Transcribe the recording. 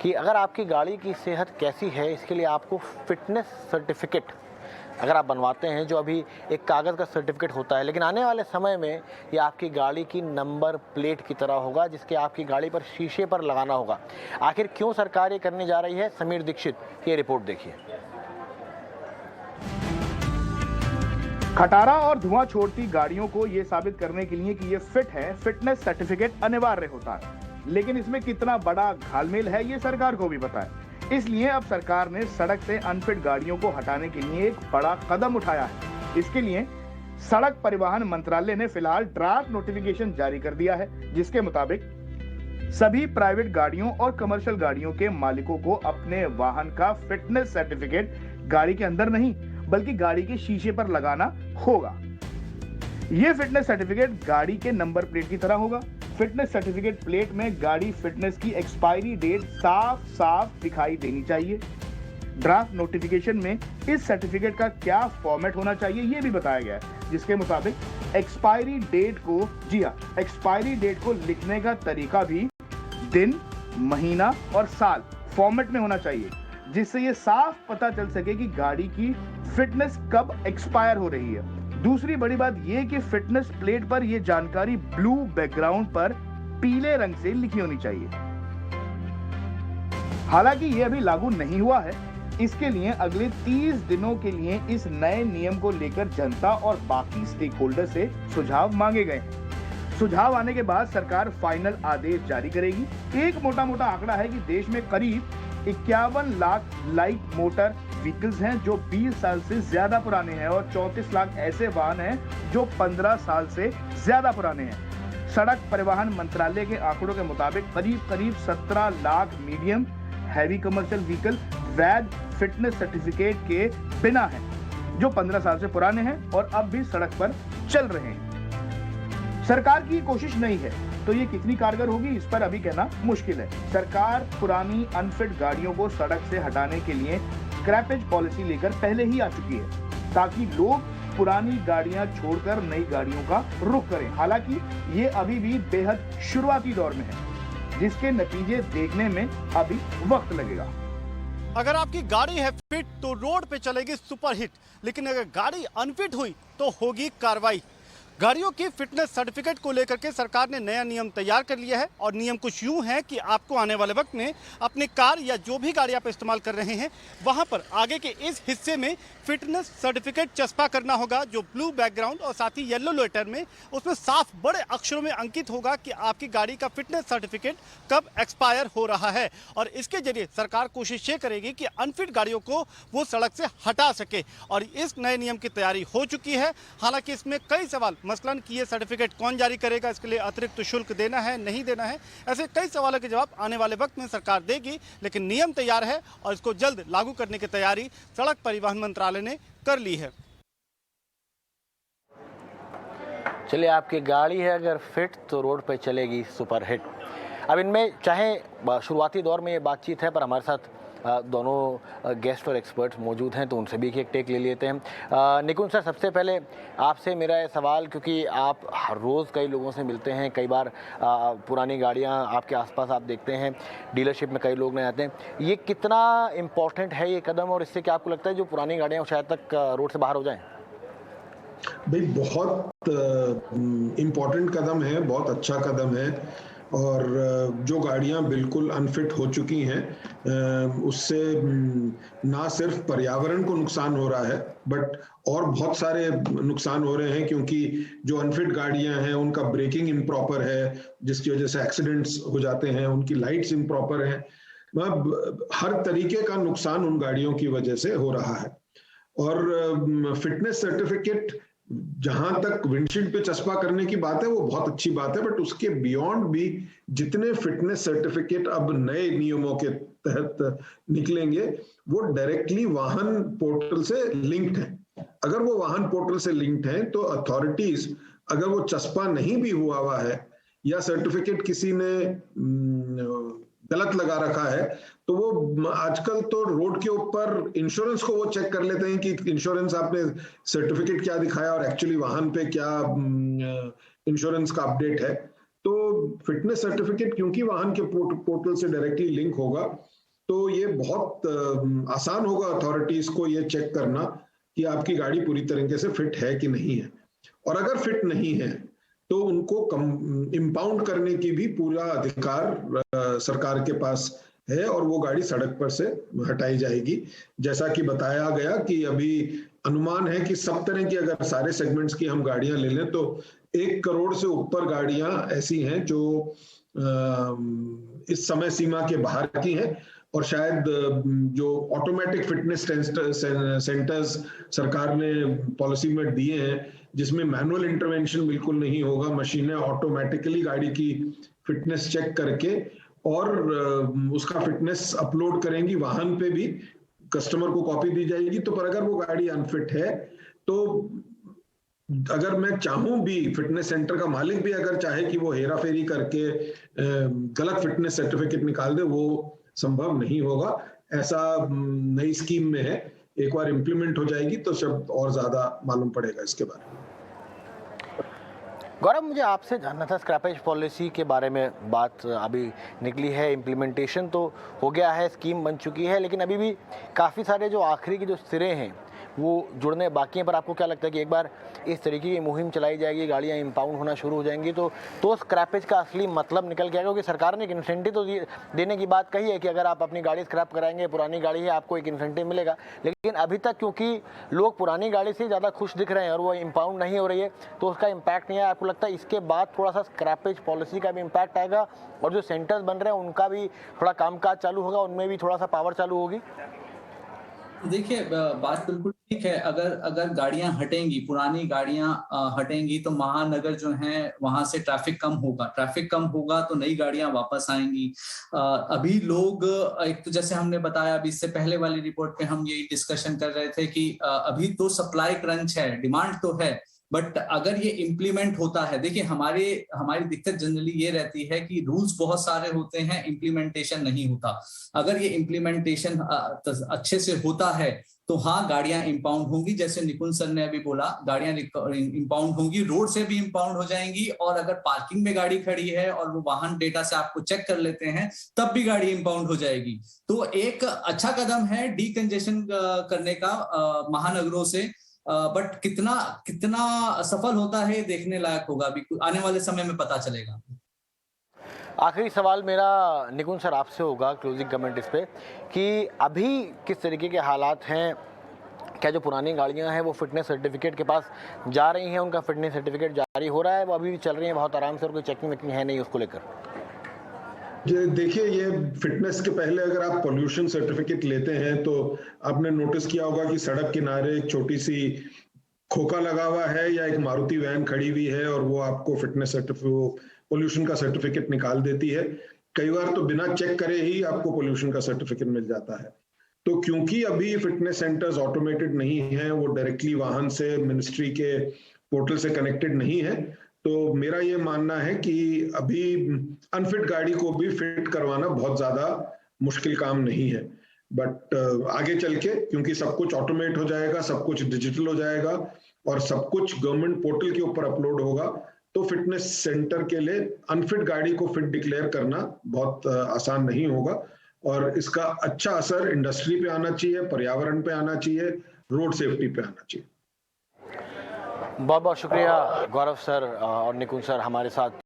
कि अगर आपकी गाड़ी की सेहत कैसी है, इसके लिए आपको फिटनेस सर्टिफिकेट अगर आप बनवाते हैं, जो अभी एक कागज़ का सर्टिफिकेट होता है, लेकिन आने वाले समय में ये आपकी गाड़ी की नंबर प्लेट की तरह होगा, जिसके आपकी गाड़ी पर शीशे पर लगाना होगा। आखिर क्यों सरकार ये करने जा रही है, समीर दीक्षित की रिपोर्ट देखिए। खटारा और धुआं छोड़ती गाड़ियों को यह साबित करने के लिए कि ये फिट है, फिटनेस सर्टिफिकेट अनिवार्य होता है। लेकिन इसमें कितना बड़ा घालमेल है, ये सरकार को भी पता है। इसलिए अब सरकार ने सड़क से अनफिट गाड़ियों को हटाने के लिए एक बड़ा कदम उठाया है। इसके लिए सड़क परिवहन मंत्रालय ने फिलहाल ड्राफ्ट नोटिफिकेशन जारी कर दिया है, जिसके मुताबिक सभी प्राइवेट गाड़ियों और कमर्शियल गाड़ियों के मालिकों को अपने वाहन का फिटनेस सर्टिफिकेट गाड़ी के अंदर नहीं बल्कि गाड़ी के शीशे पर लगाना होगा। यह फिटनेस सर्टिफिकेट गाड़ी के नंबर प्लेट की तरह होगा। फिटनेस सर्टिफिकेट प्लेट में गाड़ी फिटनेस की एक्सपायरी डेट साफ साफ दिखाई देनी चाहिए। ड्राफ्ट नोटिफिकेशन में इस सर्टिफिकेट का क्या फॉर्मेट होना चाहिए यह भी बताया गया है, जिसके मुताबिक एक्सपायरी डेट को एक्सपायरी डेट को लिखने का तरीका भी दिन, महीना और साल फॉर्मेट में होना चाहिए, जिससे यह साफ पता चल सके कि गाड़ी की फिटनेस कब एक्सपायर हो रही है। दूसरी बड़ी बात यह कि फिटनेस प्लेट पर यह जानकारी ब्लू बैकग्राउंड पर पीले रंग से लिखी होनी चाहिए। हालांकि यह अभी लागू नहीं हुआ है। इसके लिए अगले 30 दिनों के लिए इस नए नियम को लेकर जनता और बाकी स्टेक होल्डर से सुझाव मांगे गए हैं। सुझाव आने के बाद सरकार फाइनल आदेश जारी करेगी। एक मोटा मोटा आंकड़ा है कि देश में करीब 51 लाख लाइट मोटर व्हीकल्स हैं जो 20 साल से ज्यादा पुराने हैं और 34 लाख ऐसे वाहन हैं जो 15 साल से ज्यादा पुराने हैं। सड़क परिवहन मंत्रालय के आंकड़ों के मुताबिक करीब 17 lakh medium heavy commercial vehicle वैध फिटनेस सर्टिफिकेट के बिना हैं, जो 15 साल से पुराने हैं और अब भी सड़क पर चल रहे हैं। सरकार की कोशिश नहीं है तो ये कितनी कारगर होगी, इस पर अभी कहना मुश्किल है। सरकार पुरानी अनफिट गाड़ियों को सड़क से हटाने के लिए स्क्रैपेज पॉलिसी लेकर पहले ही आ चुकी है, ताकि लोग पुरानी गाड़ियां छोड़कर नई गाड़ियों का रुख करें। हालांकि ये अभी भी बेहद शुरुआती दौर में है, जिसके नतीजे देखने में अभी वक्त लगेगा। अगर आपकी गाड़ी है फिट तो रोड पे चलेगी सुपरहिट, लेकिन अगर गाड़ी अनफिट हुई तो होगी कार्रवाई। गाड़ियों की फिटनेस सर्टिफिकेट को लेकर के सरकार ने नया नियम तैयार कर लिया है और नियम कुछ यूं है कि आपको आने वाले वक्त में अपनी कार या जो भी गाड़ी आप इस्तेमाल कर रहे हैं वहां पर आगे के इस हिस्से में फिटनेस सर्टिफिकेट चस्पा करना होगा, जो ब्लू बैकग्राउंड और साथ ही येलो लेटर में उसमें साफ बड़े अक्षरों में अंकित होगा कि आपकी गाड़ी का फिटनेस सर्टिफिकेट कब एक्सपायर हो रहा है। और इसके जरिए सरकार कोशिश ये करेगी कि अनफिट गाड़ियों को वो सड़क से हटा सके और इस नए नियम की तैयारी हो चुकी है। हालांकि इसमें कई सवाल, मसलन कि ये सर्टिफिकेट कौन जारी करेगा, इसके लिए अतिरिक्त शुल्क देना है नहीं देना है, ऐसे कई सवालों के जवाब आने वाले वक्त में सरकार देगी। लेकिन नियम तैयार है और इसको जल्द लागू करने की तैयारी सड़क परिवहन मंत्रालय ने कर ली है। चलिए, आपकी गाड़ी है अगर फिट तो रोड पे चलेगी सुपरहिट। अब इनमें चाहे शुरुआती दौर में ये बातचीत है, पर हमारे साथ दोनों गेस्ट और एक्सपर्ट्स मौजूद हैं, तो उनसे भी एक टेक ले लेते हैं। निकुंज सर, सबसे पहले आपसे मेरा ये सवाल, क्योंकि आप हर रोज़ कई लोगों से मिलते हैं, कई बार पुरानी गाड़ियां आपके आसपास आप देखते हैं, डीलरशिप में कई लोग नए आते हैं, ये कितना इम्पोर्टेंट है ये कदम, और इससे क्या आपको लगता है जो पुरानी गाड़ियाँ शायद तक रोड से बाहर हो जाएँ? भाई, बहुत इम्पोर्टेंट कदम है, बहुत अच्छा कदम है। और जो गाड़ियां बिल्कुल अनफिट हो चुकी हैं उससे ना सिर्फ पर्यावरण को नुकसान हो रहा है, बट और बहुत सारे नुकसान हो रहे हैं, क्योंकि जो अनफिट गाड़ियां हैं उनका ब्रेकिंग इम्प्रॉपर है, जिसकी वजह से एक्सीडेंट्स हो जाते हैं, उनकी लाइट्स इम्प्रॉपर हैं, मतलब हर तरीके का नुकसान उन गाड़ियों की वजह से हो रहा है। और फिटनेस सर्टिफिकेट जहां तक विंडशील्ड पे चस्पा करने की बात है वो बहुत अच्छी बात है, बट उसके बियॉन्ड भी जितने फिटनेस सर्टिफिकेट अब नए नियमों के तहत निकलेंगे वो डायरेक्टली वाहन पोर्टल से लिंक्ड है। अगर वो वाहन पोर्टल से लिंक्ड है तो अथॉरिटीज, अगर वो चस्पा नहीं भी हुआ है या सर्टिफिकेट किसी ने गलत लगा रखा है, तो वो आजकल तो रोड के ऊपर इंश्योरेंस को वो चेक कर लेते हैं कि इंश्योरेंस आपने सर्टिफिकेट क्या दिखाया और एक्चुअली वाहन पे क्या इंश्योरेंस का अपडेट है। तो फिटनेस सर्टिफिकेट क्योंकि वाहन के पोर्टल से डायरेक्टली लिंक होगा, तो ये बहुत आसान होगा अथॉरिटीज को ये चेक करना कि आपकी गाड़ी पूरी तरीके से फिट है कि नहीं है। और अगर फिट नहीं है तो उनको इम्पाउंड करने की भी पूरा अधिकार सरकार के पास है और वो गाड़ी सड़क पर से हटाई जाएगी। जैसा कि बताया गया कि अभी अनुमान है कि सब तरह की, अगर सारे सेगमेंट्स की हम गाड़ियां ले लें तो 1 करोड़ से ऊपर गाड़ियां ऐसी हैं जो इस समय सीमा के बाहर की हैं। और शायद जो ऑटोमेटिक फिटनेस सेंटर्स सरकार ने पॉलिसी में दिए हैं, जिसमें मैनुअल इंटरवेंशन बिल्कुल नहीं होगा, मशीनें ऑटोमेटिकली गाड़ी की फिटनेस चेक करके और उसका फिटनेस अपलोड करेंगी, वाहन पे भी कस्टमर को कॉपी दी जाएगी। तो पर अगर वो गाड़ी अनफिट है तो अगर मैं चाहूं भी, फिटनेस सेंटर का मालिक भी अगर चाहे कि वो हेरा फेरी करके गलत फिटनेस सर्टिफिकेट निकाल दे, वो संभव नहीं होगा। ऐसा नई स्कीम में है, एक बार इंप्लीमेंट हो जाएगी तो सब और ज्यादा मालूम पड़ेगा इसके बारे में। गौरव, मुझे आपसे जानना था, स्क्रैपेज पॉलिसी के बारे में बात अभी निकली है, इम्प्लीमेंटेशन तो हो गया है, स्कीम बन चुकी है, लेकिन अभी भी काफ़ी सारे जो आखिरी के जो सिरे हैं वो जुड़ने बाकी हैं। पर आपको क्या लगता है कि एक बार इस तरीके की मुहिम चलाई जाएगी, गाड़ियां इंपाउंड होना शुरू हो जाएंगी तो स्क्रैपेज का असली मतलब निकल के आएगा? क्योंकि सरकार ने एक इंसेंटिव तो देने की बात कही है कि अगर आप अपनी गाड़ी स्क्रैप कराएंगे, पुरानी गाड़ी है, आपको एक इंसेंटिव मिलेगा। लेकिन अभी तक क्योंकि लोग पुरानी गाड़ी से ज़्यादा खुश दिख रहे हैं और वो इंपाउंड नहीं हो रही है, तो उसका इम्पैक्ट नहीं है। आपको लगता है इसके बाद थोड़ा सा स्क्रैपेज पॉलिसी का भी इम्पैक्ट आएगा और जो सेंटर्स बन रहे हैं उनका भी थोड़ा कामकाज चालू होगा, उनमें भी थोड़ा सा पावर चालू होगी? देखिए, बात बिल्कुल ठीक है। अगर गाड़ियां हटेंगी, पुरानी गाड़ियां हटेंगी तो महानगर जो है वहां से ट्रैफिक कम होगा। ट्रैफिक कम होगा तो नई गाड़ियां वापस आएंगी। अभी लोग, एक तो जैसे हमने बताया, अभी इससे पहले वाली रिपोर्ट पे हम यही डिस्कशन कर रहे थे कि अभी तो सप्लाई क्रंच है, डिमांड तो है, बट अगर ये इम्प्लीमेंट होता है, देखिए हमारी दिक्कत जनरली ये रहती है कि रूल्स बहुत सारे होते हैं, इम्प्लीमेंटेशन नहीं होता। अगर ये इम्प्लीमेंटेशन अच्छे से होता है तो हाँ, गाड़ियां इंपाउंड होंगी, जैसे निकुंज सर ने अभी बोला, गाड़ियां इंपाउंड होंगी, रोड से भी इंपाउंड हो जाएंगी। और अगर पार्किंग में गाड़ी खड़ी है और वो वाहन डेटा से आपको चेक कर लेते हैं, तब भी गाड़ी इंपाउंड हो जाएगी। तो एक अच्छा कदम है डीकंजेशन करने का महानगरों से, बट कितना सफल होता है देखने लायक होगा, अभी आने वाले समय में पता चलेगा। आखिरी सवाल मेरा निकुंज सर आपसे होगा, क्लोजिंग कमेंट इस पे, कि अभी किस तरीके के हालात हैं? क्या जो पुरानी गाड़ियां हैं वो फिटनेस सर्टिफिकेट के पास जा रही हैं, उनका फिटनेस सर्टिफिकेट जारी हो रहा है, वो अभी भी चल रही हैं बहुत आराम से और कोई चेकिंग वेकिंग है नहीं उसको लेकर? देखिए, ये फिटनेस के पहले अगर आप पोल्यूशन सर्टिफिकेट लेते हैं तो आपने नोटिस किया होगा कि सड़क किनारे एक छोटी सी खोखा लगा हुआ है या एक मारुति वैन खड़ी हुई है और वो आपको फिटनेस पोल्यूशन का सर्टिफिकेट निकाल देती है। कई बार तो बिना चेक करे ही आपको पोल्यूशन का सर्टिफिकेट मिल जाता है। तो क्योंकि अभी फिटनेस सेंटर्स ऑटोमेटेड नहीं है, वो डायरेक्टली वाहन से मिनिस्ट्री के पोर्टल से कनेक्टेड नहीं है, तो मेरा ये मानना है कि अभी अनफिट गाड़ी को भी फिट करवाना बहुत ज्यादा मुश्किल काम नहीं है। बट आगे चल के क्योंकि सब कुछ ऑटोमेट हो जाएगा, सब कुछ डिजिटल हो जाएगा और सब कुछ गवर्नमेंट पोर्टल के ऊपर अपलोड होगा, तो फिटनेस सेंटर के लिए अनफिट गाड़ी को फिट डिक्लेयर करना बहुत आसान नहीं होगा। और इसका अच्छा असर इंडस्ट्री पे आना चाहिए, पर्यावरण पे आना चाहिए, रोड सेफ्टी पे आना चाहिए। बहुत बहुत शुक्रिया गौरव सर और निकुंज सर हमारे साथ